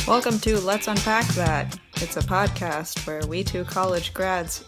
Welcome to Let's Unpack That. It's a podcast where we two college grads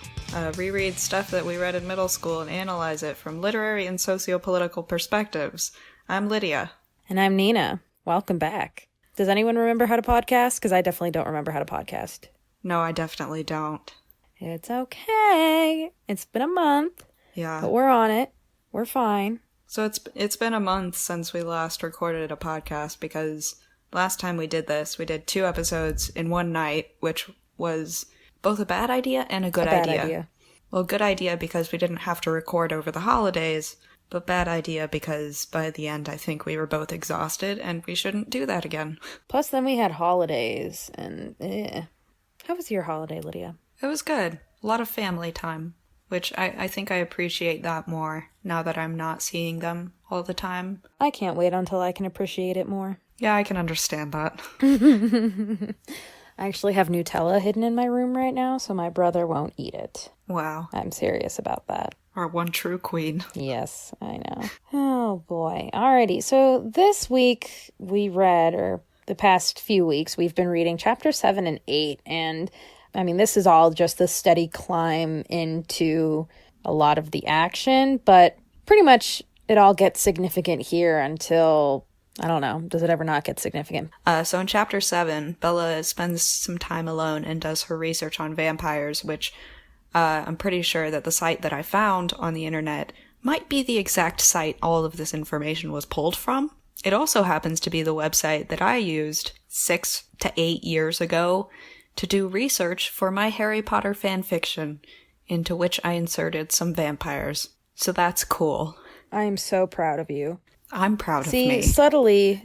reread stuff that we read in middle school and analyze it from literary and socio-political perspectives. I'm Lydia. And I'm Nenah. Welcome back. Does anyone remember how to podcast? Because I definitely don't remember how to podcast. No, I definitely don't. It's okay. It's been a month. Yeah. But we're on it. We're fine. So it's been a month since we last recorded a podcast because last time we did this, we did 2 episodes in one night, which was both a bad idea and a good idea. Well, good idea because we didn't have to record over the holidays, but bad idea because by the end I think we were both exhausted and we shouldn't do that again. Plus then we had holidays and How was your holiday, Lydia? It was good. A lot of family time, which I think I appreciate that more now that I'm not seeing them all the time. I can't wait until I can appreciate it more. Yeah, I can understand that. I actually have Nutella hidden in my room right now, so my brother won't eat it. Wow. I'm serious about that. Our one true queen. Yes, I know. Oh, boy. Alrighty, so this week we read, or the past few weeks, we've been reading chapter 7 and 8, and I mean, this is all just the steady climb into a lot of the action, but pretty much it all gets significant here until, I don't know, does it ever not get significant? So in chapter 7, Bella spends some time alone and does her research on vampires, which I'm pretty sure that the site that I found on the internet might be the exact site all of this information was pulled from. It also happens to be the website that I used 6 to 8 years ago to do research for my Harry Potter fanfiction, into which I inserted some vampires. So that's cool. I am so proud of you. I'm proud of me. See,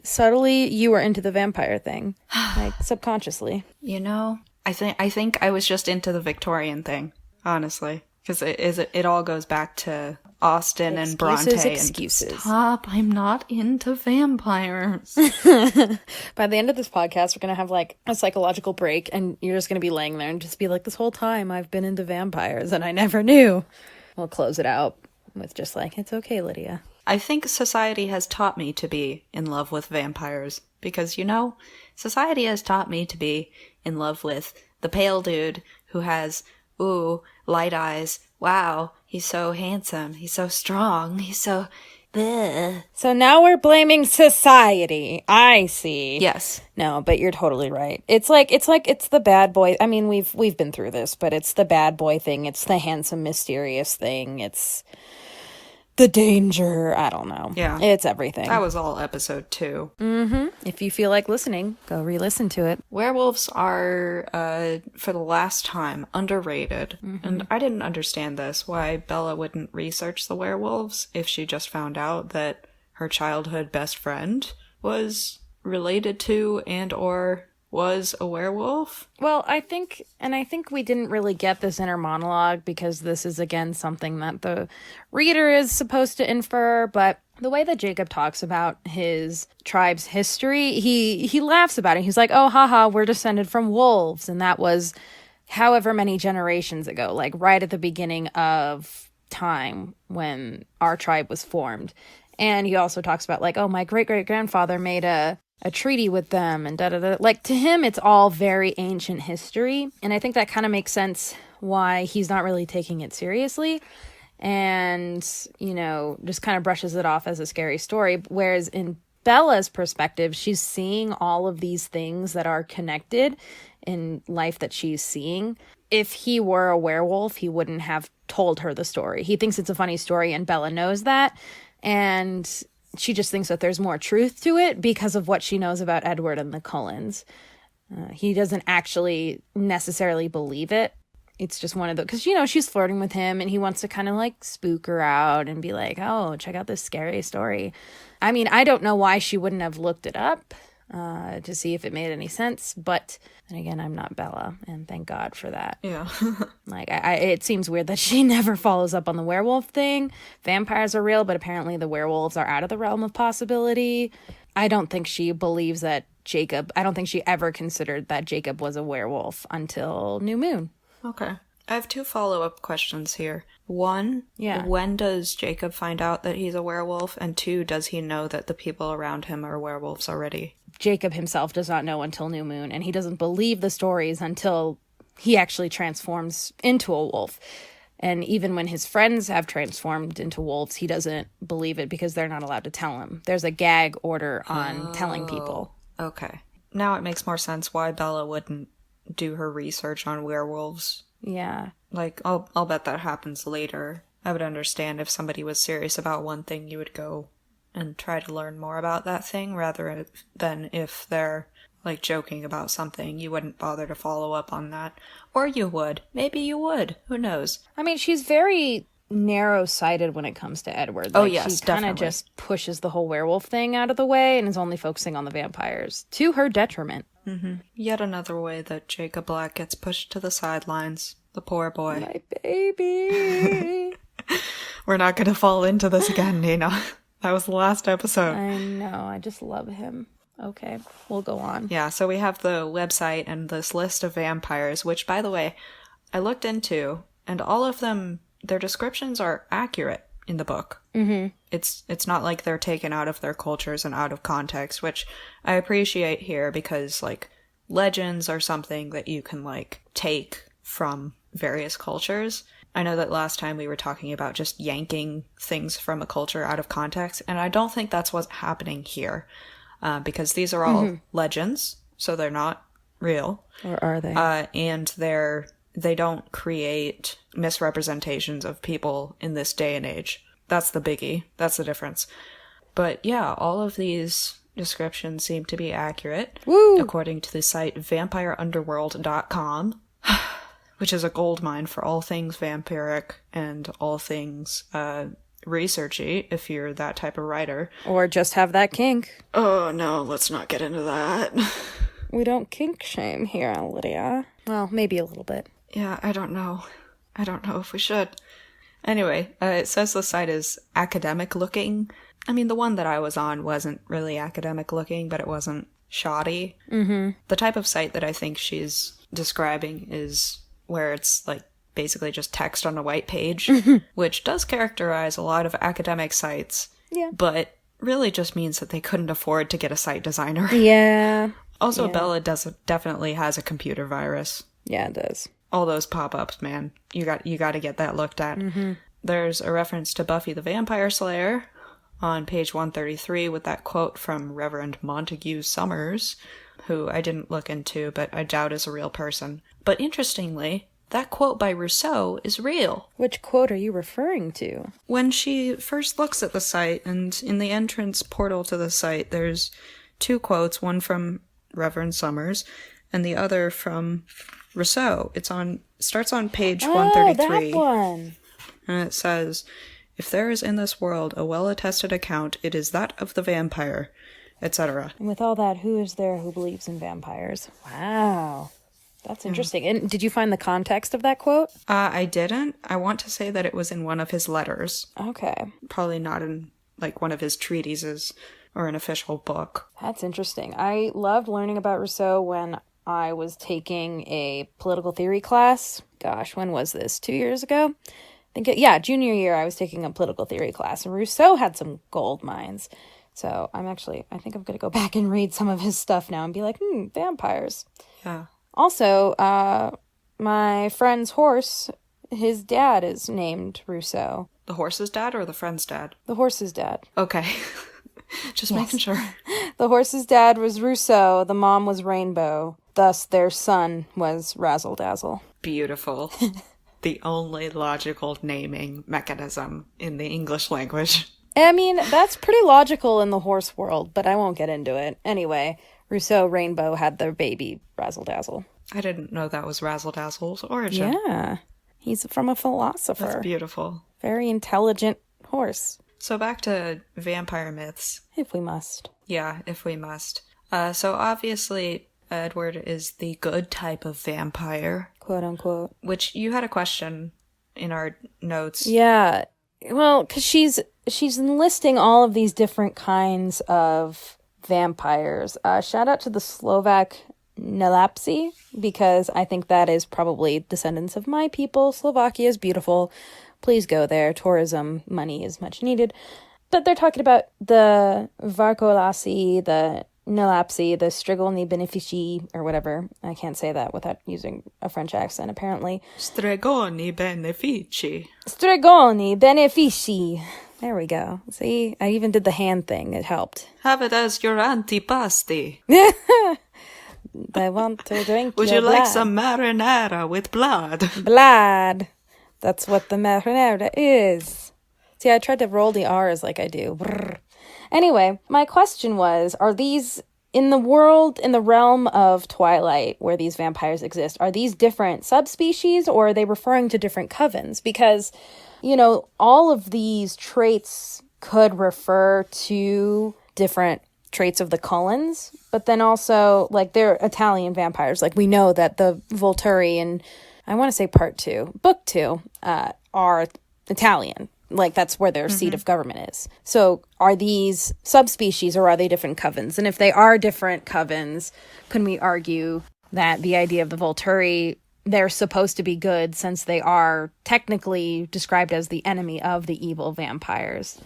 subtly, you were into the vampire thing. Like, subconsciously. You know, I think I was just into the Victorian thing, honestly. Because it all goes back to Austen and Bronte. Excuses. And stop, I'm not into vampires. By the end of this podcast, we're going to have, like, a psychological break, and you're just going to be laying there and just be like, this whole time I've been into vampires, and I never knew. We'll close it out with just like, it's okay, Lydia. I think society has taught me to be in love with vampires. Because, you know, society has taught me to be in love with the pale dude who has, ooh, light eyes. Wow, he's so handsome. He's so strong. He's so... bleh. So now we're blaming society. I see. Yes. No, but you're totally right. It's the bad boy. I mean, we've been through this, but it's the bad boy thing. It's the handsome, mysterious thing. It's the danger. I don't know. Yeah. It's everything. That was all episode 2. Mm-hmm. If you feel like listening, go re-listen to it. Werewolves are, for the last time, underrated. Mm-hmm. And I didn't understand this, why Bella wouldn't research the werewolves if she just found out that her childhood best friend was related to and or was a werewolf. Well, I think we didn't really get this inner monologue because this is, again, something that the reader is supposed to infer, but the way that Jacob talks about his tribe's history, he laughs about it. He's like, oh, haha, we're descended from wolves, and that was however many generations ago, like right at the beginning of time when our tribe was formed. And he also talks about, like, oh, my great-great-grandfather made a treaty with them and da-da-da. Like, to him, it's all very ancient history. And I think that kind of makes sense why he's not really taking it seriously and, you know, just kind of brushes it off as a scary story. Whereas in Bella's perspective, she's seeing all of these things that are connected in life that she's seeing. If he were a werewolf, he wouldn't have told her the story. He thinks it's a funny story, and Bella knows that. And she just thinks that there's more truth to it because of what she knows about Edward and the Cullens. He doesn't actually necessarily believe it. It's just one of those, because, you know, she's flirting with him and he wants to kind of like spook her out and be like, oh, check out this scary story. I mean, I don't know why she wouldn't have looked it up to see if it made any sense. But then again, I'm not Bella, and thank God for that. Yeah. Like, it seems weird that she never follows up on the werewolf thing. Vampires are real, but apparently the werewolves are out of the realm of possibility. I don't think she believes that I don't think she ever considered that Jacob was a werewolf until New Moon. Okay. I have 2 follow-up questions here. 1, when does Jacob find out that he's a werewolf? And 2, does he know that the people around him are werewolves already? Jacob himself does not know until New Moon, and he doesn't believe the stories until he actually transforms into a wolf. And even when his friends have transformed into wolves, he doesn't believe it because they're not allowed to tell him. There's a gag order on telling people. Okay. Now it makes more sense why Bella wouldn't do her research on werewolves. Yeah. Like, I'll bet that happens later. I would understand if somebody was serious about one thing, you would go and try to learn more about that thing, rather than if they're, like, joking about something, you wouldn't bother to follow up on that. Or you would. Maybe you would. Who knows? I mean, she's very narrow-sighted when it comes to Edward. Like, yes, she kind of just pushes the whole werewolf thing out of the way and is only focusing on the vampires, to her detriment. Mm-hmm. Yet another way that Jacob Black gets pushed to the sidelines. The poor boy. My baby. We're not going to fall into this again, Nenah. That was the last episode. I know. I just love him. Okay, we'll go on. Yeah, so we have the website and this list of vampires, which, by the way, I looked into, and all of them, their descriptions are accurate in the book. Mm-hmm. It's not like they're taken out of their cultures and out of context, which I appreciate here because, like, legends are something that you can, like, take from various cultures. I know that last time we were talking about just yanking things from a culture out of context, and I don't think that's what's happening here. Because these are all legends, so they're not real. Or are they? And they don't create misrepresentations of people in this day and age. That's the biggie. That's the difference. But yeah, all of these descriptions seem to be accurate. Woo! According to the site vampireunderworld.com, which is a goldmine for all things vampiric and all things researchy, if you're that type of writer. Or just have that kink. Oh, no, let's not get into that. We don't kink shame here, Lydia. Well, maybe a little bit. Yeah, I don't know. I don't know if we should. Anyway, it says the site is academic looking. I mean, the one that I was on wasn't really academic looking, but it wasn't shoddy. Mm-hmm. The type of site that I think she's describing is where it's, like, basically just text on a white page, which does characterize a lot of academic sites, but really just means that they couldn't afford to get a site designer. Yeah. Also, Bella definitely has a computer virus. Yeah, it does. All those pop-ups, man. You got to get that looked at. Mm-hmm. There's a reference to Buffy the Vampire Slayer on page 133 with that quote from Reverend Montague Summers, who I didn't look into, but I doubt is a real person. But interestingly, that quote by Rousseau is real. Which quote are you referring to? When she first looks at the site, and in the entrance portal to the site, there's 2 quotes, one from Reverend Summers, and the other from Rousseau. Starts on page 133. That one. And it says, "If there is in this world a well-attested account, it is that of the vampire," etc. And with all that, who is there who believes in vampires? Wow. That's interesting. And did you find the context of that quote? I didn't. I want to say that it was in one of his letters. Okay. Probably not in, like, one of his treatises or an official book. That's interesting. I loved learning about Rousseau when I was taking a political theory class. Gosh, when was this? 2 years ago? Junior year I was taking a political theory class, and Rousseau had some gold mines. So I think I'm going to go back and read some of his stuff now and be like, vampires. Yeah. Also, my friend's horse, his dad is named Rousseau. The horse's dad or the friend's dad? The horse's dad. Okay. Just making sure. The horse's dad was Rousseau, the mom was Rainbow. Thus, their son was Razzle Dazzle. Beautiful. The only logical naming mechanism in the English language. I mean, that's pretty logical in the horse world, but I won't get into it. Anyway, Rousseau, Rainbow had their baby, Razzle Dazzle. I didn't know that was Razzle Dazzle's origin. Yeah. He's from a philosopher. That's beautiful. Very intelligent horse. So back to vampire myths. If we must. Yeah, if we must. So obviously, Edward is the good type of vampire. Quote unquote. Which you had a question in our notes. Yeah. Well, because she's enlisting all of these different kinds of vampires. Shout out to the Slovak Nelapsi, because I think that is probably descendants of my people. Slovakia is beautiful. Please go there. Tourism money is much needed. But they're talking about the Varkolasi, the Nelapsi, the Strigolni Benefici, or whatever. I can't say that without using a French accent, apparently. Stregoni benefici. Strigolni Benefici. There we go. See, I even did the hand thing. It helped. Have it as your antipasti. I want to drink Would your you like blood. some marinara with blood? Blood. That's what the marinara is. See, I tried to roll the R's like I do. Brrr. Anyway, my question was, are these, in the world, in the realm of Twilight, where these vampires exist, are these different subspecies, or are they referring to different covens? Because, you know, all of these traits could refer to different traits of the Cullens, but then also, like, they're Italian vampires. Like, we know that the Volturi in, I want to say book 2, are Italian. Like, that's where their seat of government is. So are these subspecies, or are they different covens? And if they are different covens, can we argue that the idea of the Volturi, they're supposed to be good since they are technically described as the enemy of the evil vampires?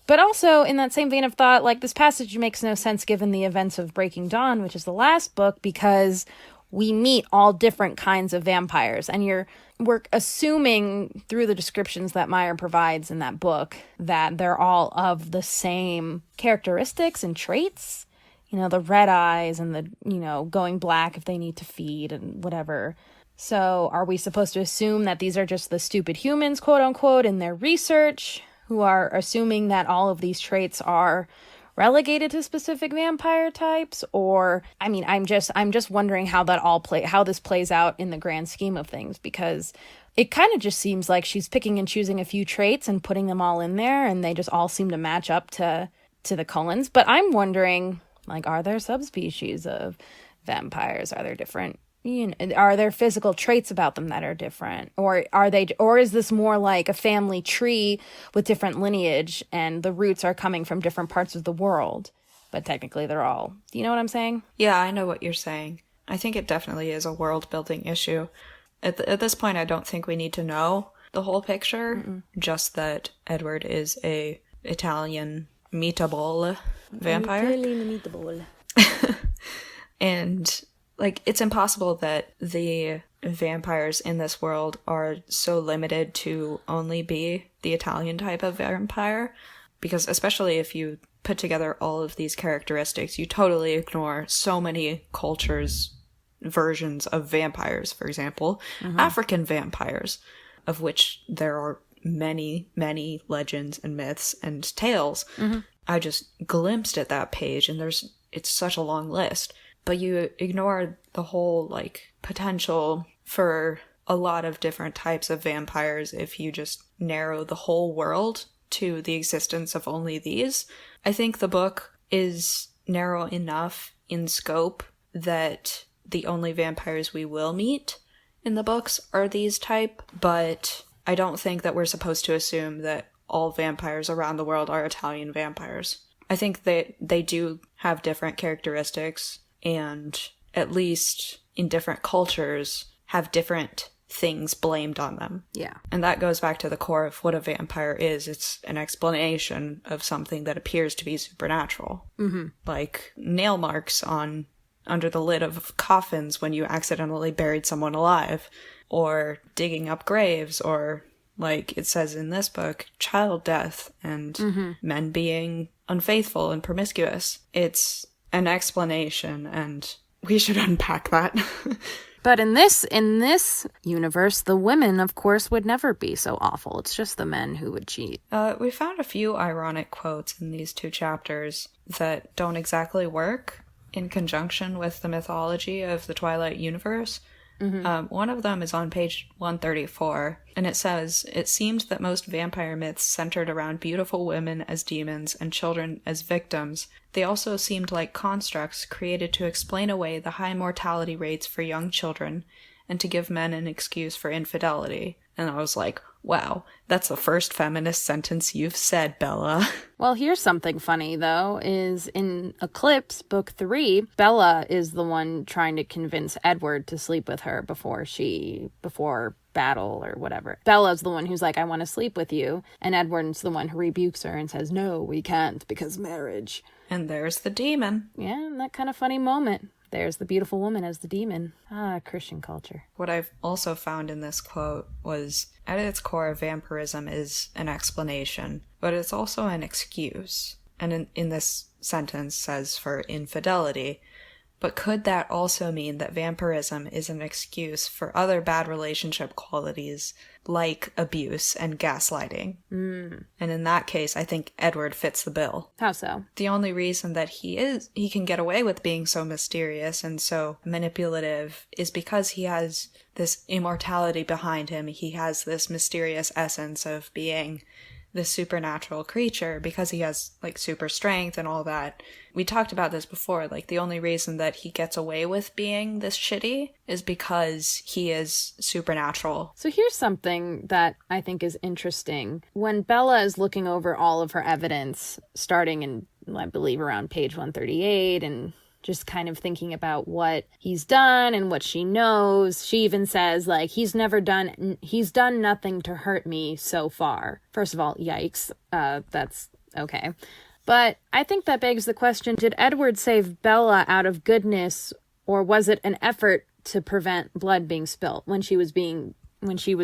But also, in that same vein of thought, like, this passage makes no sense given the events of Breaking Dawn, which is the last book, because we meet all different kinds of vampires. And we're assuming through the descriptions that Meyer provides in that book that they're all of the same characteristics and traits. You know, the red eyes and the, you know, going black if they need to feed and whatever. So are we supposed to assume that these are just the stupid humans, quote unquote, in their research, who are assuming that all of these traits are relegated to specific vampire types? Or, I mean, I'm just wondering how this plays out in the grand scheme of things, because it kind of just seems like she's picking and choosing a few traits and putting them all in there, and they just all seem to match up to the Cullens. But I'm wondering, like, are there subspecies of vampires? Are there different, you know, are there physical traits about them that are different? Or is this more like a family tree with different lineage and the roots are coming from different parts of the world, but technically they're all, do you know what I'm saying? Yeah, I know what you're saying. I think it definitely is a world-building issue. At this point, I don't think we need to know the whole picture, just that Edward is a Italian meatable vampire. Italian meatball. And, like, it's impossible that the vampires in this world are so limited to only be the Italian type of vampire, because especially if you put together all of these characteristics, you totally ignore so many cultures' versions of vampires. For example, African vampires, of which there are many, many legends and myths and tales. I just glimpsed at that page, and it's such a long list. But you ignore the whole, like, potential for a lot of different types of vampires if you just narrow the whole world to the existence of only these. I think the book is narrow enough in scope that the only vampires we will meet in the books are these type, but I don't think that we're supposed to assume that all vampires around the world are Italian vampires. I think that they do have different characteristics, and at least in different cultures have different things blamed on them. Yeah. And that goes back to the core of what a vampire is. It's an explanation of something that appears to be supernatural. Like nail marks under the lid of coffins when you accidentally buried someone alive, or digging up graves, or, like it says in this book, child death, and men being unfaithful and promiscuous. It's an explanation, and we should unpack that. But in this universe, the women, of course, would never be so awful. It's just the men who would cheat. We found a few ironic quotes in these 2 chapters that don't exactly work in conjunction with the mythology of the Twilight universe. One of them is on page 134, and it says, "It seemed that most vampire myths centered around beautiful women as demons and children as victims. They also seemed like constructs created to explain away the high mortality rates for young children and to give men an excuse for infidelity." And I was like, Wow, that's the first feminist sentence you've said, Bella. Well, here's something funny, though, is in Eclipse, book 3, Bella is the one trying to convince Edward to sleep with her before battle or whatever. Bella's the one who's like, I want to sleep with you. And Edward's the one who rebukes her and says, no, we can't because marriage. And there's the demon. Yeah, that kind of funny moment. There's the beautiful woman as the demon. Ah, Christian culture. What I've also found in this quote was, at its core, vampirism is an explanation, but it's also an excuse. And in this sentence says for infidelity. But could that also mean that vampirism is an excuse for other bad relationship qualities like abuse and gaslighting? And in that case, I think Edward fits the bill. How so? The only reason that he can get away with being so mysterious and so manipulative is because he has this immortality behind him. He has this mysterious essence of being this supernatural creature because he has like super strength and all that. We talked about this before, like the only reason that he gets away with being this shitty is because he is supernatural. So here's something that I think is interesting. When Bella is looking over all of her evidence, starting in, I believe, around page 138, and just kind of thinking about what he's done and what she knows. She even says, like, he's done nothing to hurt me so far. First of all, yikes. That's okay. But I think that begs the question, did Edward save Bella out of goodness, or was it an effort to prevent blood being spilt when she was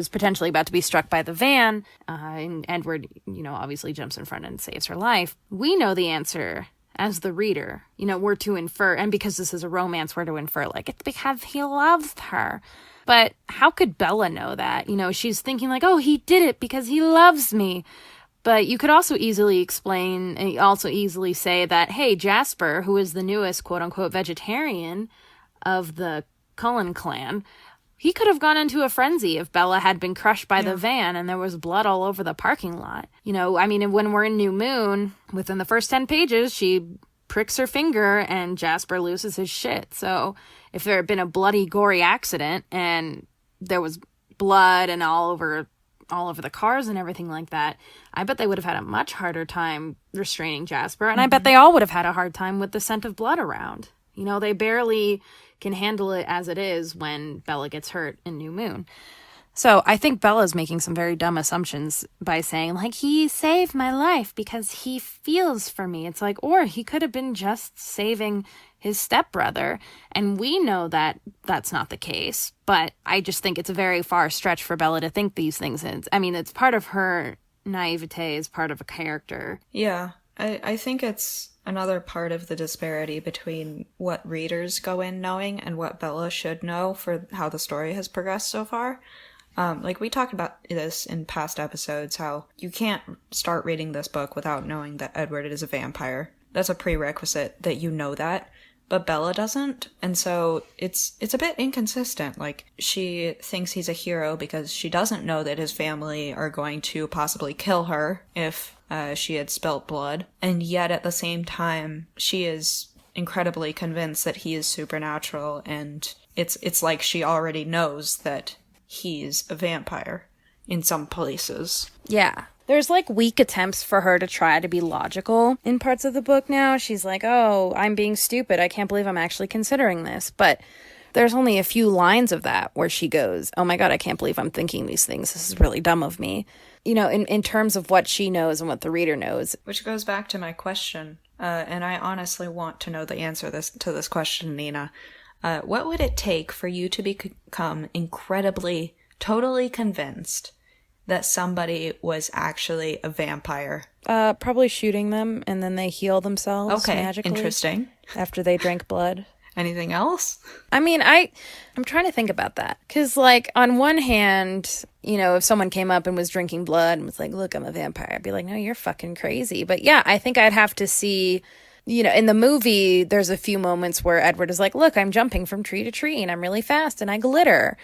potentially about to be struck by the van, and Edward, obviously jumps in front and saves her life? We know the answer. As the reader, we're to infer, and because this is a romance, we're to infer, like, it's because he loves her. But how could Bella know that? She's thinking like, oh, he did it because he loves me. But you could also easily say that, hey, Jasper, who is the newest quote-unquote vegetarian of the Cullen clan, he could have gone into a frenzy if Bella had been crushed by the van and there was blood all over the parking lot. When we're in New Moon, within the first 10 pages, she pricks her finger and Jasper loses his shit. So if there had been a bloody, gory accident and there was blood and all over the cars and everything like that, I bet they would have had a much harder time restraining Jasper. And I bet they all would have had a hard time with the scent of blood around. They barely can handle it as it is when Bella gets hurt in New Moon. So I think Bella's making some very dumb assumptions by saying, like, he saved my life because he feels for me. It's like, or he could have been just saving his stepbrother. And we know that that's not the case. But I just think it's a very far stretch for Bella to think these things. It's part of her naivete, is part of a character. Yeah, I think it's another part of the disparity between what readers go in knowing and what Bella should know for how the story has progressed so far. We talked about this in past episodes, how you can't start reading this book without knowing that Edward is a vampire. That's a prerequisite that you know that, but Bella doesn't, and so it's a bit inconsistent. Like, she thinks he's a hero because she doesn't know that his family are going to possibly kill her if she had spilt blood, and yet at the same time, she is incredibly convinced that he is supernatural, and it's like she already knows that he's a vampire in some places. Yeah. There's like weak attempts for her to try to be logical in parts of the book now. She's like, oh, I'm being stupid. I can't believe I'm actually considering this. But there's only a few lines of that where she goes, oh my God, I can't believe I'm thinking these things. This is really dumb of me. In terms of what she knows and what the reader knows. Which goes back to my question, and I honestly want to know the answer to this question, Nenah. What would it take for you to become incredibly, totally convinced that somebody was actually a vampire? Probably shooting them and then they heal themselves magically. Interesting. After they drank blood. Anything else? I'm trying to think about that. Because, on one hand, if someone came up and was drinking blood and was like, look, I'm a vampire, I'd be like, no, you're fucking crazy. But yeah, I think I'd have to see, in the movie, there's a few moments where Edward is like, look, I'm jumping from tree to tree and I'm really fast and I glitter.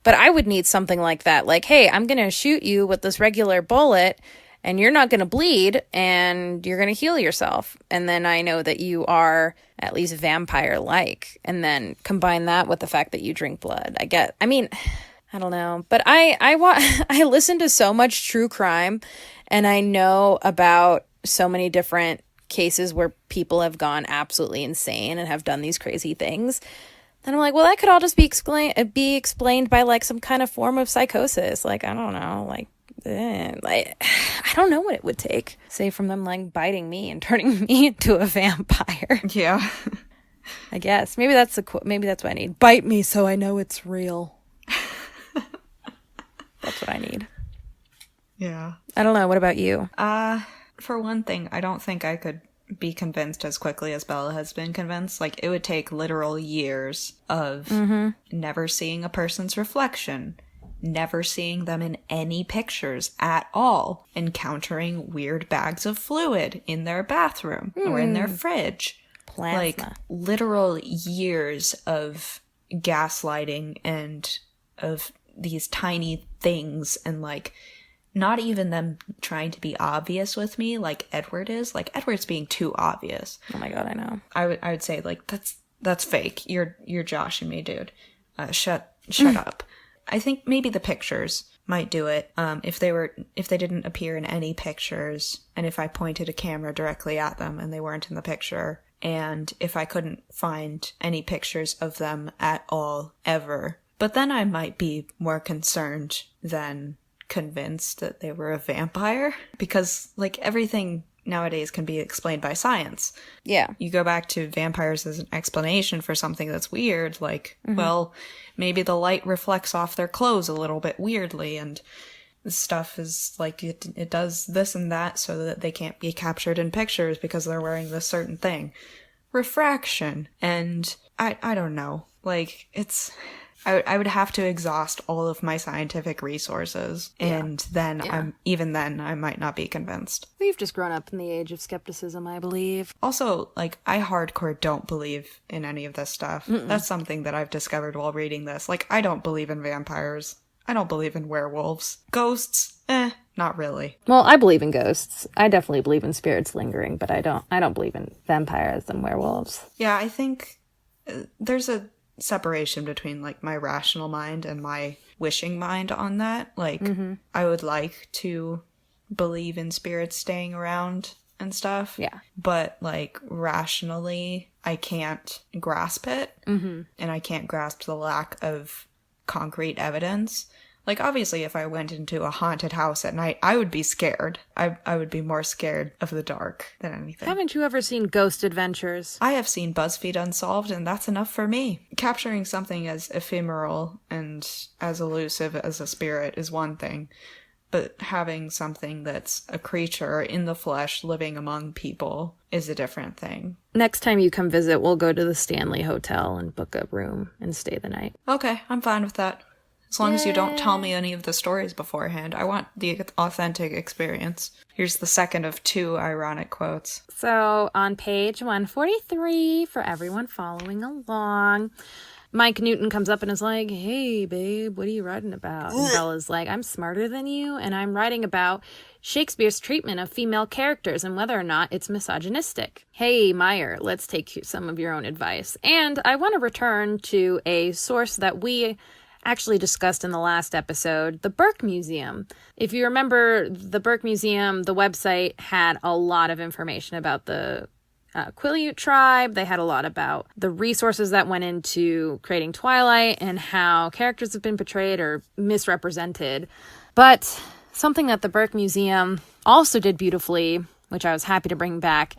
But I would need something like that. Like, hey, I'm going to shoot you with this regular bullet and you're not going to bleed and you're going to heal yourself. And then I know that you are at least vampire-like. And then combine that with the fact that you drink blood. I don't know. But I listen to so much true crime, and I know about so many different cases where people have gone absolutely insane and have done these crazy things. And I'm like, well, that could all just be explained by like some kind of form of psychosis. Like, I don't know, I don't know what it would take. Say from them like biting me and turning me into a vampire. Yeah. I guess maybe that's what I need. Bite me so I know it's real. That's what I need. Yeah. I don't know. What about you? For one thing, I don't think I could be convinced as quickly as Bella has been convinced. Like, it would take literal years of never seeing a person's reflection, never seeing them in any pictures at all, encountering weird bags of fluid in their bathroom or in their fridge. Plasma. Like, literal years of gaslighting and of these tiny things, and like not even them trying to be obvious with me like Edward is. Like, Edward's being too obvious. Oh my god, I know. I would say like that's fake. You're joshing me, dude. Shut up. I think maybe the pictures might do it. If they didn't appear in any pictures, and if I pointed a camera directly at them and they weren't in the picture, and if I couldn't find any pictures of them at all ever. But then I might be more concerned than convinced that they were a vampire, because like everything nowadays can be explained by science. Yeah. You go back to vampires as an explanation for something that's weird, like, well, maybe the light reflects off their clothes a little bit weirdly, and stuff is like it does this and that so that they can't be captured in pictures because they're wearing this certain thing. Refraction. And I don't know. Like, it's... I would have to exhaust all of my scientific resources, and then I might not be convinced. We've just grown up in the age of skepticism, I believe. Also, like, I hardcore don't believe in any of this stuff. That's something that I've discovered while reading this. Like, I don't believe in vampires. I don't believe in werewolves. Ghosts? Not really. Well, I believe in ghosts. I definitely believe in spirits lingering, but I don't believe in vampires and werewolves. Yeah, I think there's a separation between like my rational mind and my wishing mind on that. Like, I would like to believe in spirits staying around and stuff. Yeah. But like rationally, I can't grasp it. And I can't grasp the lack of concrete evidence. Like, obviously, if I went into a haunted house at night, I would be scared. I would be more scared of the dark than anything. Haven't you ever seen Ghost Adventures? I have seen BuzzFeed Unsolved, and that's enough for me. Capturing something as ephemeral and as elusive as a spirit is one thing, but having something that's a creature in the flesh living among people is a different thing. Next time you come visit, we'll go to the Stanley Hotel and book a room and stay the night. Okay, I'm fine with that. As long as you don't tell me any of the stories beforehand. I want the authentic experience. Here's the second of 2 ironic quotes. So, on page 143, for everyone following along, Mike Newton comes up and is like, hey, babe, what are you writing about? And Bella's like, I'm smarter than you, and I'm writing about Shakespeare's treatment of female characters and whether or not it's misogynistic. Hey, Meyer, let's take some of your own advice. And I want to return to a source that we actually discussed in the last episode, the Burke Museum. If you remember, the Burke Museum, the website had a lot of information about the Quileute tribe. They had a lot about the resources that went into creating Twilight and how characters have been portrayed or misrepresented. But something that the Burke Museum also did beautifully, which I was happy to bring back,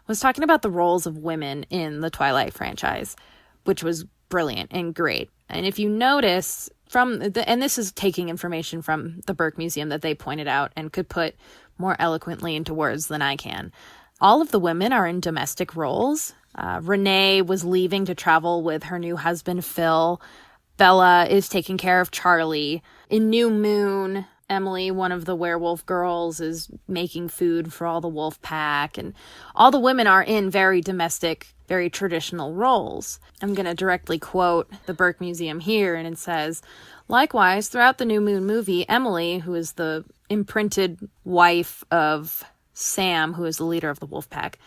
was talking about the roles of women in the Twilight franchise, which was brilliant and great. And if you notice and this is taking information from the Burke Museum that they pointed out and could put more eloquently into words than I can. All of the women are in domestic roles. Renee was leaving to travel with her new husband, Phil. Bella is taking care of Charlie. In New Moon, Emily, one of the werewolf girls, is making food for all the wolf pack. And all the women are in very domestic, very traditional roles. I'm going to directly quote the Burke Museum here, and it says, likewise, throughout the New Moon movie, Emily, who is the imprinted wife of Sam, who is the leader of the wolf pack,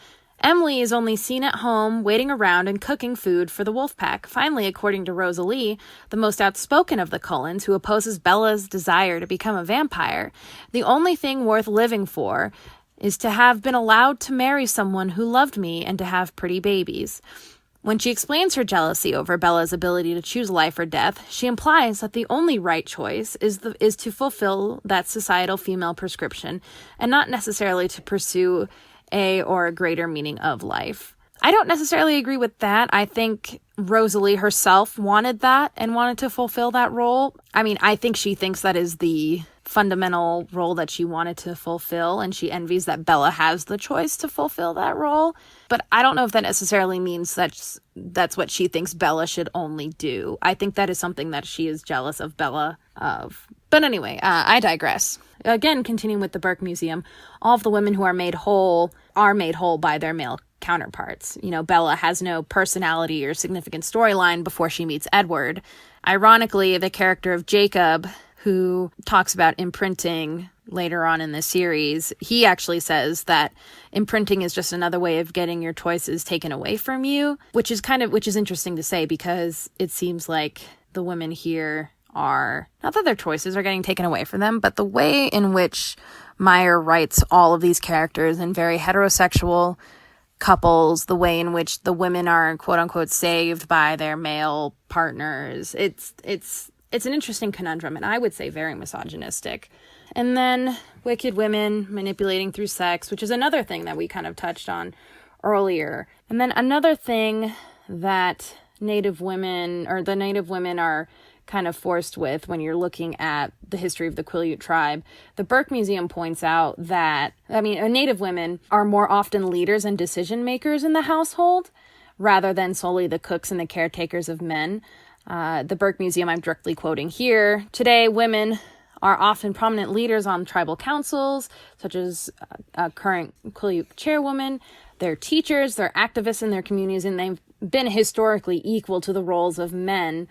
Emily is only seen at home, waiting around and cooking food for the wolf pack. Finally, according to Rosalie, the most outspoken of the Cullens, who opposes Bella's desire to become a vampire, the only thing worth living for is to have been allowed to marry someone who loved me and to have pretty babies. When she explains her jealousy over Bella's ability to choose life or death, she implies that the only right choice is to fulfill that societal female prescription and not necessarily to pursue a or a greater meaning of life. I don't necessarily agree with that. I think Rosalie herself wanted that and wanted to fulfill that role. I mean, I think she thinks that is the fundamental role that she wanted to fulfill, and she envies that Bella has the choice to fulfill that role. But I don't know if that necessarily means that's what she thinks Bella should only do. I think that is something that she is jealous of Bella of. But anyway, I digress. Again, continuing with the Burke Museum, all of the women who are made whole by their male counterparts. You know, Bella has no personality or significant storyline before she meets Edward. Ironically, the character of Jacob, who talks about imprinting later on in the series, he actually says that imprinting is just another way of getting your choices taken away from you, which is interesting to say, because it seems like the women here are, not that their choices are getting taken away from them, but the way in which Meyer writes all of these characters in very heterosexual couples, the way in which the women are quote unquote saved by their male partners, it's an interesting conundrum, and I would say very misogynistic. And then wicked women manipulating through sex, which is another thing that we kind of touched on earlier. And then another thing that the Native women are kind of forced with when you're looking at the history of the Quileute tribe. The Burke Museum points out that, Native women are more often leaders and decision makers in the household rather than solely the cooks and the caretakers of men. The Burke Museum, I'm directly quoting here, today women are often prominent leaders on tribal councils, such as a current Quileute chairwoman. They're teachers, they're activists in their communities, and they've been historically equal to the roles of men,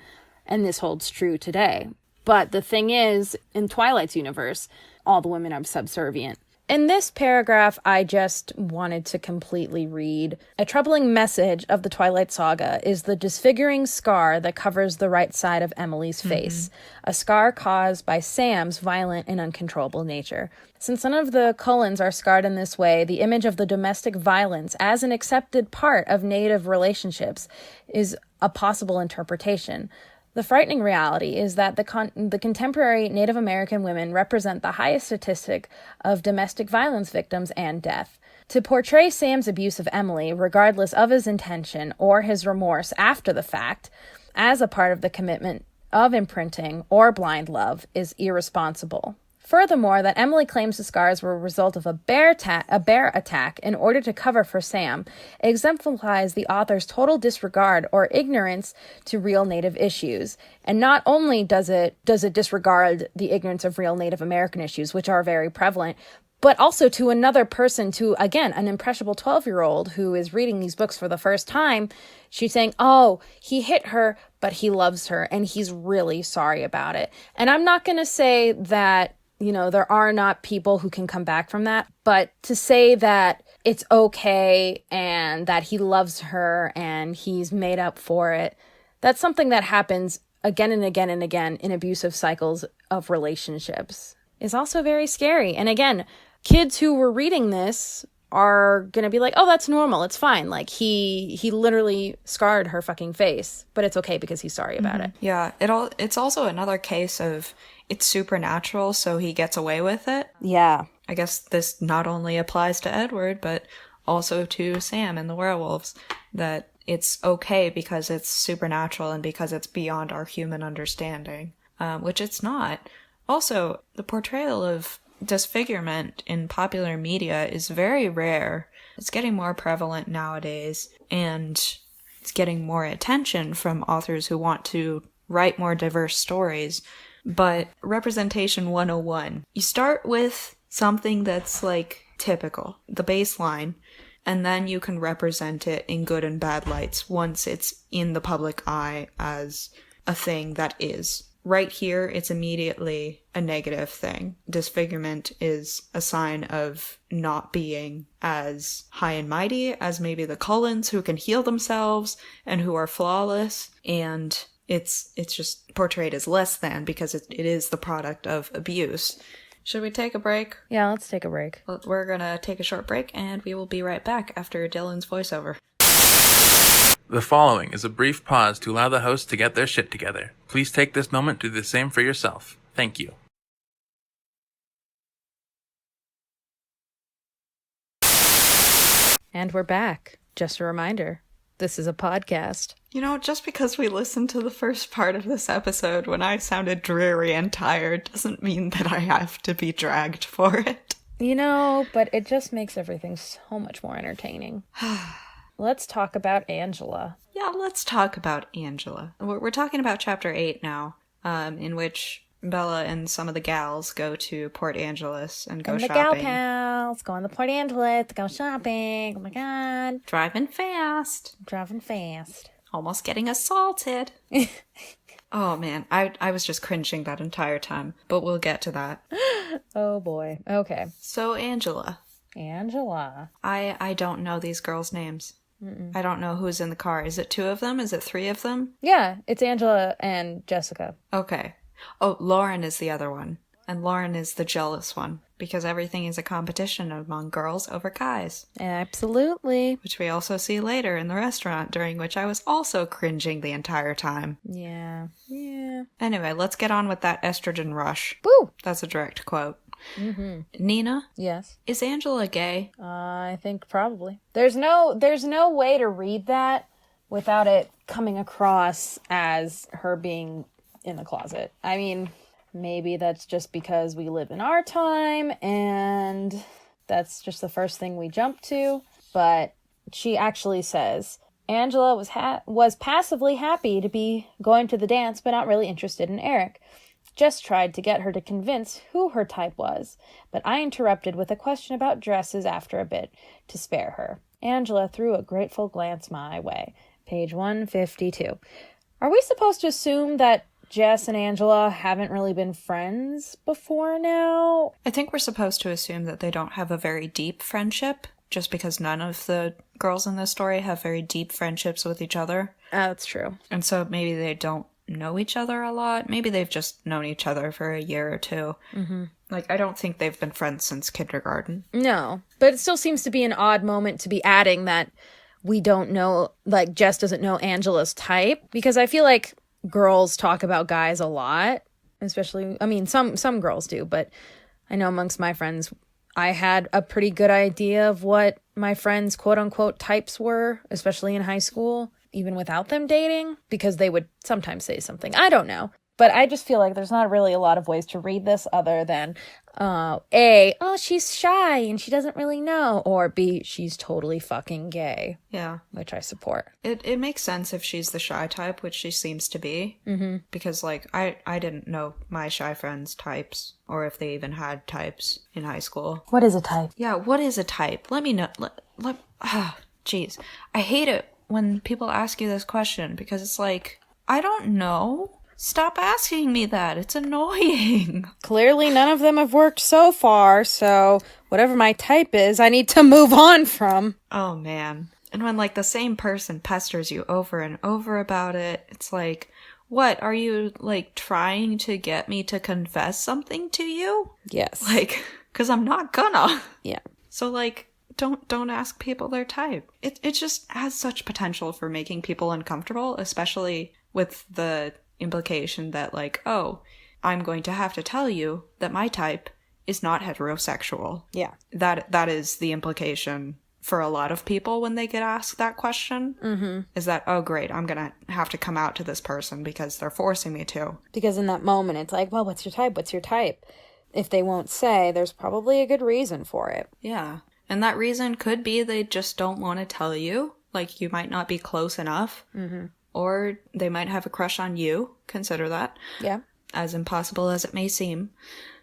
and this holds true today. But the thing is, in Twilight's universe, all the women are subservient. In this paragraph, I just wanted to completely read. A troubling message of the Twilight Saga is the disfiguring scar that covers the right side of Emily's face, a scar caused by Sam's violent and uncontrollable nature. Since none of the Cullens are scarred in this way, the image of the domestic violence as an accepted part of Native relationships is a possible interpretation. The frightening reality is that the contemporary Native American women represent the highest statistic of domestic violence victims and death. To portray Sam's abuse of Emily, regardless of his intention or his remorse after the fact, as a part of the commitment of imprinting or blind love is irresponsible. Furthermore, that Emily claims the scars were a result of a bear attack in order to cover for Sam exemplifies the author's total disregard or ignorance to real Native issues. And not only does it disregard the ignorance of real Native American issues, which are very prevalent, but also to another person, to, again, an impressionable 12-year-old who is reading these books for the first time. She's saying, oh, he hit her, but he loves her, and he's really sorry about it. And I'm not going to say that, there are not people who can come back from that. But to say that it's okay and that he loves her and he's made up for it, that's something that happens again and again and again in abusive cycles of relationships. Is also very scary. And again, kids who were reading this are going to be like, oh, that's normal. It's fine. Like, he literally scarred her fucking face, but it's okay because he's sorry about it. Yeah, it's also another case of it's supernatural, so he gets away with it. Yeah. I guess this not only applies to Edward, but also to Sam and the werewolves, that it's okay because it's supernatural and because it's beyond our human understanding, which it's not. Also, the portrayal of disfigurement in popular media is very rare. It's getting more prevalent nowadays, and it's getting more attention from authors who want to write more diverse stories. But representation 101, you start with something that's like typical, the baseline, and then you can represent it in good and bad lights once it's in the public eye as a thing that is. right here, it's immediately a negative thing. Disfigurement is a sign of not being as high and mighty as maybe the Cullens, who can heal themselves and who are flawless. And it's just portrayed as less than because it is the product of abuse. Should we take a break? Yeah, let's take a break. We're gonna take a short break, and we will be right back after Dylan's voiceover. The following is a brief pause to allow the host to get their shit together. Please take this moment to do the same for yourself. Thank you. And we're back. Just a reminder, this is a podcast. You know, just because we listened to the first part of this episode when I sounded dreary and tired doesn't mean that I have to be dragged for it. You know, but it just makes everything so much more entertaining. Let's talk about Angela. Yeah, let's talk about Angela. We're talking about Chapter 8 now, in which Bella and some of the gals go to Port Angeles and go shopping. The gal pals go on the Port Angeles to go shopping. Oh my god. Driving fast. Almost getting assaulted. Oh man, I was just cringing that entire time, but we'll get to that. Oh boy. Okay. So Angela. I don't know these girls' names. Mm-mm. I don't know who's in the car. Is it 2 of them? Is it 3 of them? Yeah, it's Angela and Jessica. Okay. Oh, Lauren is the other one. And Lauren is the jealous one. Because everything is a competition among girls over guys. Absolutely. Which we also see later in the restaurant, during which I was also cringing the entire time. Yeah. Anyway, let's get on with that estrogen rush. Woo! That's a direct quote. Mm-hmm. Nenah? Yes. Is Angela gay? I think probably. There's no way to read that without it coming across as her being in the closet. I mean, maybe that's just because we live in our time and that's just the first thing we jump to. But she actually says, Angela was passively happy to be going to the dance, but not really interested in Eric. Just tried to get her to convince who her type was, but I interrupted with a question about dresses after a bit to spare her. Angela threw a grateful glance my way. Page 152. Are we supposed to assume that Jess and Angela haven't really been friends before now? I think we're supposed to assume that they don't have a very deep friendship, just because none of the girls in this story have very deep friendships with each other. That's true. And so maybe they don't know each other a lot. Maybe they've just known each other for a year or 2. Mm-hmm. Like, I don't think they've been friends since kindergarten. No, but it still seems to be an odd moment to be adding that we don't know, like, Jess doesn't know Angela's type, because I feel like girls talk about guys a lot, especially, I mean, some girls do, but I know amongst my friends, I had a pretty good idea of what my friends' quote-unquote types were, especially in high school, even without them dating, because they would sometimes say something. I don't know. But I just feel like there's not really a lot of ways to read this other than, A, oh, she's shy and she doesn't really know, or B, she's totally fucking gay. Yeah. Which I support. It makes sense if she's the shy type, which she seems to be. Mm-hmm. Because, like, I didn't know my shy friends' types, or if they even had types in high school. What is a type? Yeah, what is a type? Let me know. Jeez. I hate it when people ask you this question, because it's like, I don't know. Stop asking me that. It's annoying. Clearly none of them have worked so far, so whatever my type is, I need to move on from. Oh, man. And when, like, the same person pesters you over and over about it, it's like, what? Are you, like, trying to get me to confess something to you? Yes. Like, because I'm not gonna. Yeah. So, like, don't ask people their type. It just has such potential for making people uncomfortable, especially with the implication that, like, oh, I'm going to have to tell you that my type is not heterosexual. Yeah. That is the implication for a lot of people when they get asked that question. Mm-hmm. Is that, oh, great, I'm gonna have to come out to this person because they're forcing me to. Because in that moment, it's like, well, what's your type? What's your type? If they won't say, there's probably a good reason for it. Yeah. And that reason could be they just don't want to tell you. Like, you might not be close enough. Mm-hmm. Or they might have a crush on you. Consider that. Yeah. As impossible as it may seem.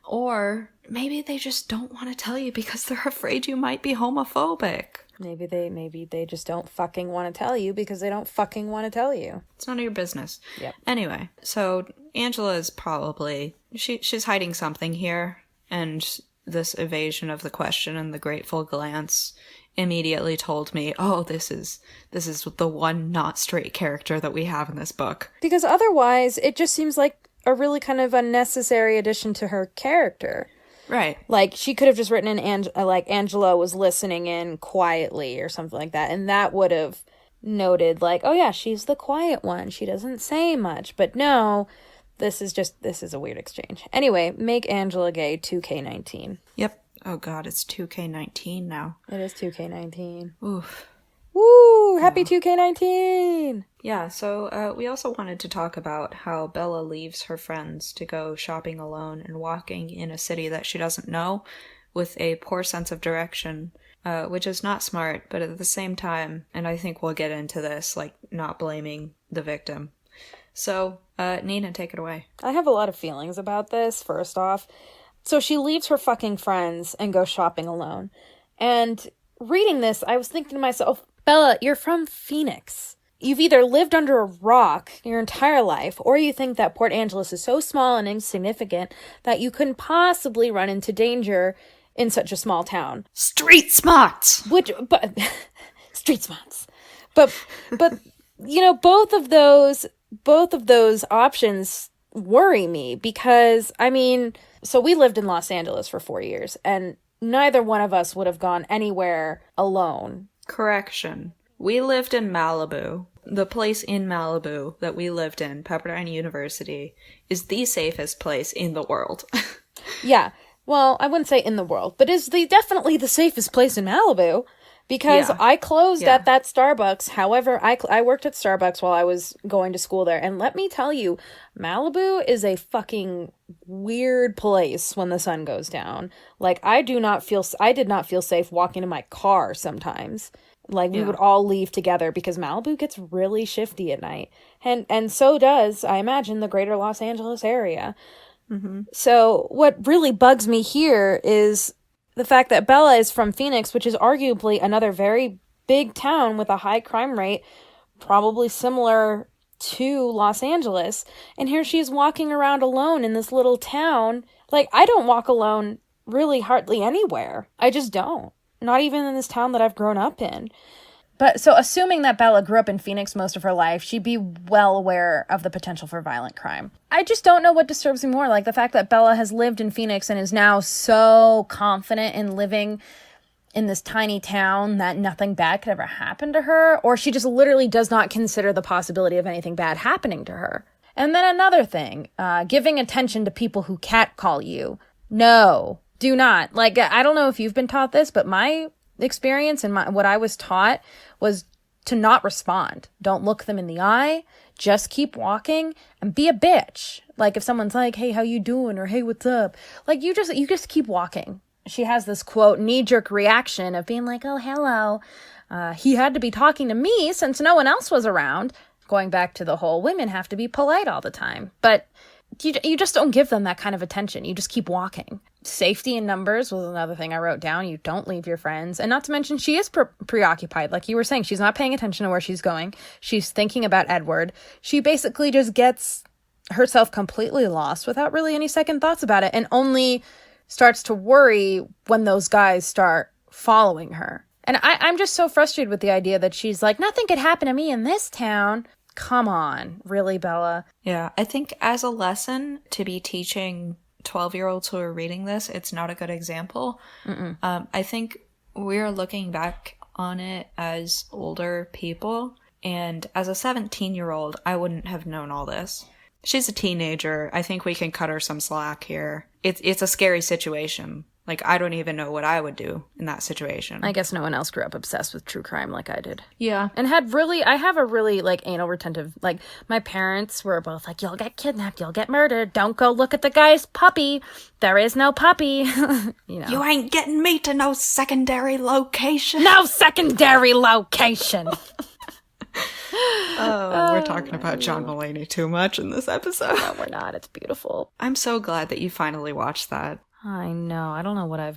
Or maybe they just don't want to tell you because they're afraid you might be homophobic. Maybe they just don't fucking want to tell you because they don't fucking want to tell you. It's none of your business. Yep. Anyway, so Angela is probably... She's hiding something here, and this evasion of the question and the grateful glance immediately told me, oh, this is the one not straight character that we have in this book. Because otherwise, it just seems like a really kind of unnecessary addition to her character. Right. Like, she could have just written in, like, Angela was listening in quietly or something like that, and that would have noted, like, oh yeah, she's the quiet one. She doesn't say much. But no, this is a weird exchange. Anyway, make Angela gay 2K19. Yep. Oh god, it's 2K19 now. It is 2K19. Oof. Woo! Happy 2K19! Yeah, so we also wanted to talk about how Bella leaves her friends to go shopping alone and walking in a city that she doesn't know with a poor sense of direction, which is not smart, but at the same time, and I think we'll get into this, like, not blaming the victim. So, Nenah, take it away. I have a lot of feelings about this, first off. So she leaves her fucking friends and goes shopping alone. And reading this, I was thinking to myself, Bella, you're from Phoenix. You've either lived under a rock your entire life, or you think that Port Angeles is so small and insignificant that you couldn't possibly run into danger in such a small town. Street smarts! Street smarts. But, you know, both of those options worry me because, I mean, so we lived in Los Angeles for 4 years, and neither one of us would have gone anywhere alone. Correction. We lived in Malibu. The place in Malibu that we lived in, Pepperdine University, is the safest place in the world. Yeah. Well, I wouldn't say in the world, but is definitely the safest place in Malibu. Because I closed at that Starbucks. However, I worked at Starbucks while I was going to school there. And let me tell you, Malibu is a fucking weird place when the sun goes down. Like, I did not feel safe walking in my car sometimes. Like, we would all leave together because Malibu gets really shifty at night. And so does, I imagine, the greater Los Angeles area. Mm-hmm. So what really bugs me here is the fact that Bella is from Phoenix, which is arguably another very big town with a high crime rate, probably similar to Los Angeles. And here she is walking around alone in this little town. Like, I don't walk alone really hardly anywhere. I just don't. Not even in this town that I've grown up in. But so assuming that Bella grew up in Phoenix most of her life, she'd be well aware of the potential for violent crime. I just don't know what disturbs me more, like the fact that Bella has lived in Phoenix and is now so confident in living in this tiny town that nothing bad could ever happen to her, or she just literally does not consider the possibility of anything bad happening to her. And then another thing, giving attention to people who catcall you. No, do not. Like, I don't know if you've been taught this, but my experience and what I was taught was to not respond. Don't look them in the eye. Just keep walking and be a bitch. Like, if someone's like, hey, how you doing? Or hey, what's up? Like, you just keep walking. She has this quote knee-jerk reaction of being like, oh, hello. He had to be talking to me since no one else was around. Going back to the whole women have to be polite all the time. But you just don't give them that kind of attention. You just keep walking. Safety in numbers was another thing I wrote down. You don't leave your friends. And not to mention, she is preoccupied. Like you were saying, she's not paying attention to where she's going. She's thinking about Edward. She basically just gets herself completely lost without really any second thoughts about it, and only starts to worry when those guys start following her. And I'm just so frustrated with the idea that she's like, nothing could happen to me in this town. Come on. Really, Bella? Yeah, I think as a lesson to be teaching 12-year-olds who are reading this, it's not a good example. I think we're looking back on it as older people, and as a 17-year-old, I wouldn't have known all this. She's a teenager. I think we can cut her some slack here. It's a scary situation. Like, I don't even know what I would do in that situation. I guess no one else grew up obsessed with true crime like I did. Yeah. And I have a really, like, anal retentive, like, my parents were both like, you'll get kidnapped, you'll get murdered, don't go look at the guy's puppy. There is no puppy. You know. You ain't getting me to no secondary location. No secondary location. We're talking about John Mulaney too much in this episode. No, we're not. It's beautiful. I'm so glad that you finally watched that. I know. I don't know what I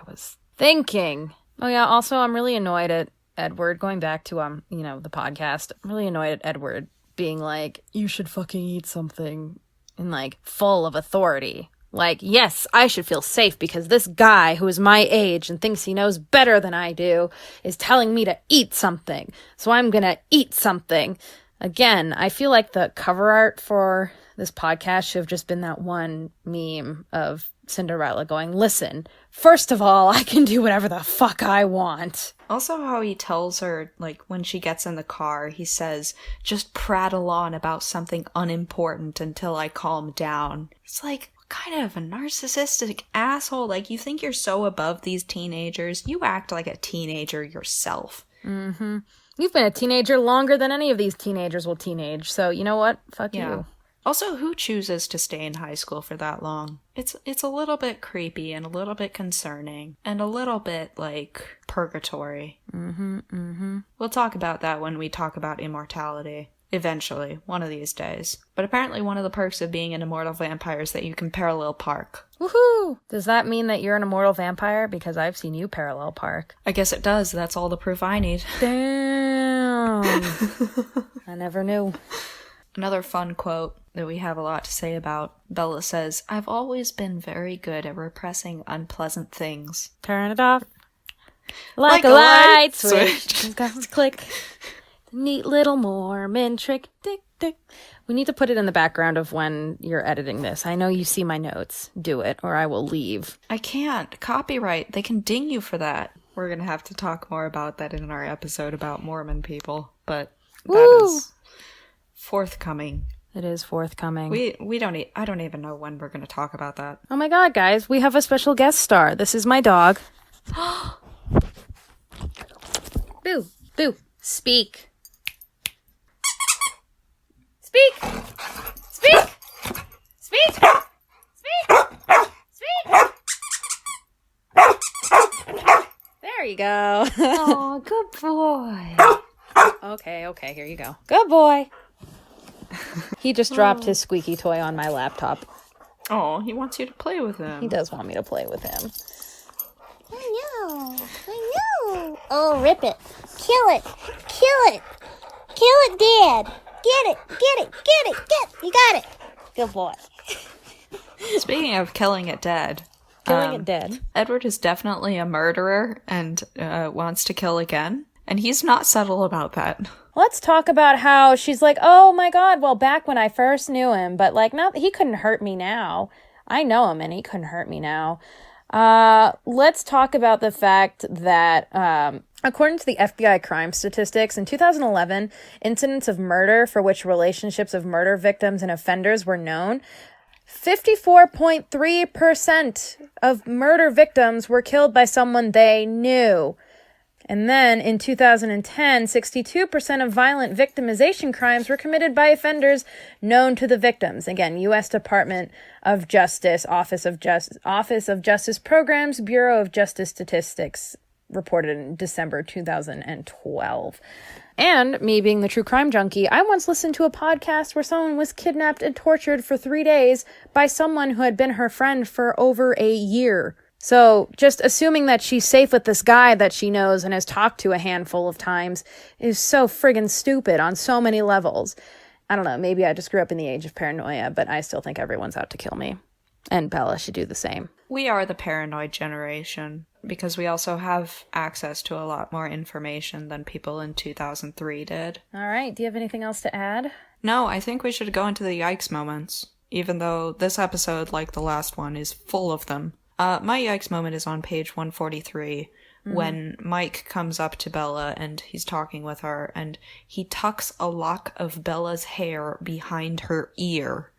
was thinking. Oh, yeah. Also, I'm really annoyed at Edward, going back to, the podcast. I'm really annoyed at Edward being like, you should fucking eat something, and like full of authority. Like, yes, I should feel safe because this guy who is my age and thinks he knows better than I do is telling me to eat something. So I'm gonna eat something. Again, I feel like the cover art for this podcast should have just been that one meme of Cinderella going, listen, first of all, I can do whatever the fuck I want. Also how he tells her, like, when she gets in the car, he says, just prattle on about something unimportant until I calm down. It's like, what kind of a narcissistic asshole? Like, you think you're so above these teenagers? You act like a teenager yourself. Mm-hmm. You've been a teenager longer than any of these teenagers will teenage, so you know what? Fuck you. Also, who chooses to stay in high school for that long? It's a little bit creepy and a little bit concerning and a little bit, like, purgatory. We'll talk about that when we talk about immortality. Eventually, one of these days. But apparently one of the perks of being an immortal vampire is that you can parallel park. Woohoo! Does that mean that you're an immortal vampire? Because I've seen you parallel park. I guess it does. That's all the proof I need. Damn! I never knew. Another fun quote that we have a lot to say about. Bella says, I've always been very good at repressing unpleasant things. Turn it off. Like a light switch. It's got to click. Neat little Mormon trick. Tick, tick. We need to put it in the background of when you're editing this. I know you see my notes. Do it, or I will leave. I can't. Copyright. They can ding you for that. We're going to have to talk more about that in our episode about Mormon people. But that is forthcoming. It is forthcoming. We don't. I don't even know when we're going to talk about that. Oh my god, guys! We have a special guest star. This is my dog. Boo, boo, speak, speak, speak, speak, speak, speak. There you go. Oh, good boy. Okay, here you go. Good boy. He just dropped his squeaky toy on my laptop. Oh, he wants you to play with him. He does want me to play with him. I know. Oh, rip it. Kill it. Kill it. Kill it, Dad. Get it. You got it. Good boy. Speaking of killing it dead. Killing it dead. Edward is definitely a murderer and wants to kill again. And he's not subtle about that. Let's talk about how she's like, oh my god, well, back when I first knew him, but like, not, he couldn't hurt me now. I know him and he couldn't hurt me now. Let's talk about the fact that, according to the FBI crime statistics, in 2011, incidents of murder for which relationships of murder victims and offenders were known, 54.3% of murder victims were killed by someone they knew. And then in 2010, 62% of violent victimization crimes were committed by offenders known to the victims. Again, U.S. Department of Justice, Office of Justice Programs, Bureau of Justice Statistics, reported in December 2012. And me being the true crime junkie, I once listened to a podcast where someone was kidnapped and tortured for 3 days by someone who had been her friend for over a year. So just assuming that she's safe with this guy that she knows and has talked to a handful of times is so friggin' stupid on so many levels. I don't know, maybe I just grew up in the age of paranoia, but I still think everyone's out to kill me. And Bella should do the same. We are the paranoid generation because we also have access to a lot more information than people in 2003 did. All right, do you have anything else to add? No, I think we should go into the yikes moments, even though this episode, like the last one, is full of them. My yikes moment is on page 143, when Mike comes up to Bella and he's talking with her, and he tucks a lock of Bella's hair behind her ear.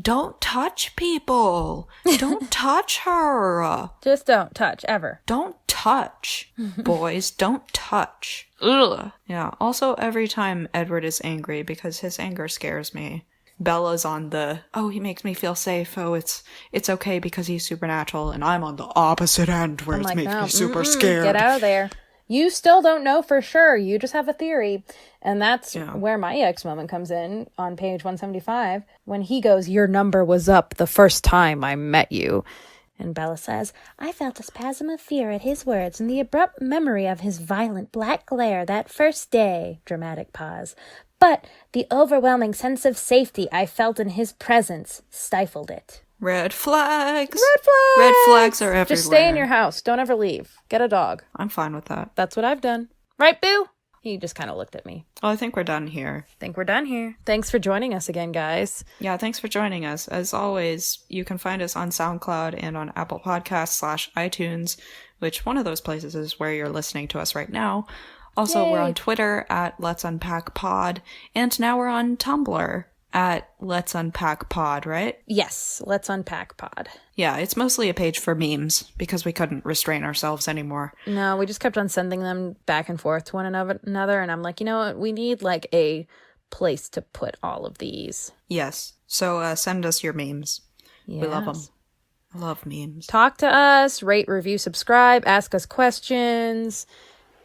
Don't touch people! Don't touch her! Just don't touch, ever. Don't touch, boys. Don't touch. Ugh. Yeah, also every time Edward is angry, because his anger scares me, Bella's on the, oh, he makes me feel safe, oh, it's okay because he's supernatural, and I'm on the opposite end where it makes me super scared. Get out of there. You still don't know for sure. You just have a theory. And that's where my ex moment comes in on page 175, when he goes, your number was up the first time I met you. And Bella says, I felt a spasm of fear at his words and the abrupt memory of his violent black glare that first day. Dramatic pause. But the overwhelming sense of safety I felt in his presence stifled it. Red flags! Red flags! Red flags are everywhere. Just stay in your house. Don't ever leave. Get a dog. I'm fine with that. That's what I've done. Right, Boo? He just kind of looked at me. Well, I think we're done here. Think we're done here. Thanks for joining us again, guys. Yeah, thanks for joining us. As always, you can find us on SoundCloud and on Apple Podcasts /iTunes, which one of those places is where you're listening to us right now. Also, we're on Twitter at Let's Unpack Pod, and now we're on Tumblr at Let's Unpack Pod, right? Yes, Let's Unpack Pod. Yeah, it's mostly a page for memes because we couldn't restrain ourselves anymore. No, we just kept on sending them back and forth to one another, and I'm like, you know what? We need like a place to put all of these. Yes, so send us your memes. Yes. We love them. I love memes. Talk to us, rate, review, subscribe, ask us questions,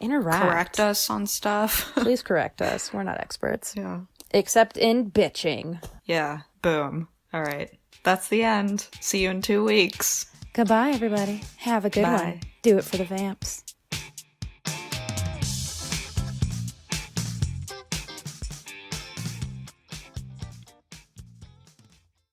interact. Correct us on stuff. Please correct us. We're not experts. Yeah. Except in bitching. Yeah, boom. All right. That's the end. See you in 2 weeks. Goodbye, everybody. Have a good Bye. one. Do it for the vamps.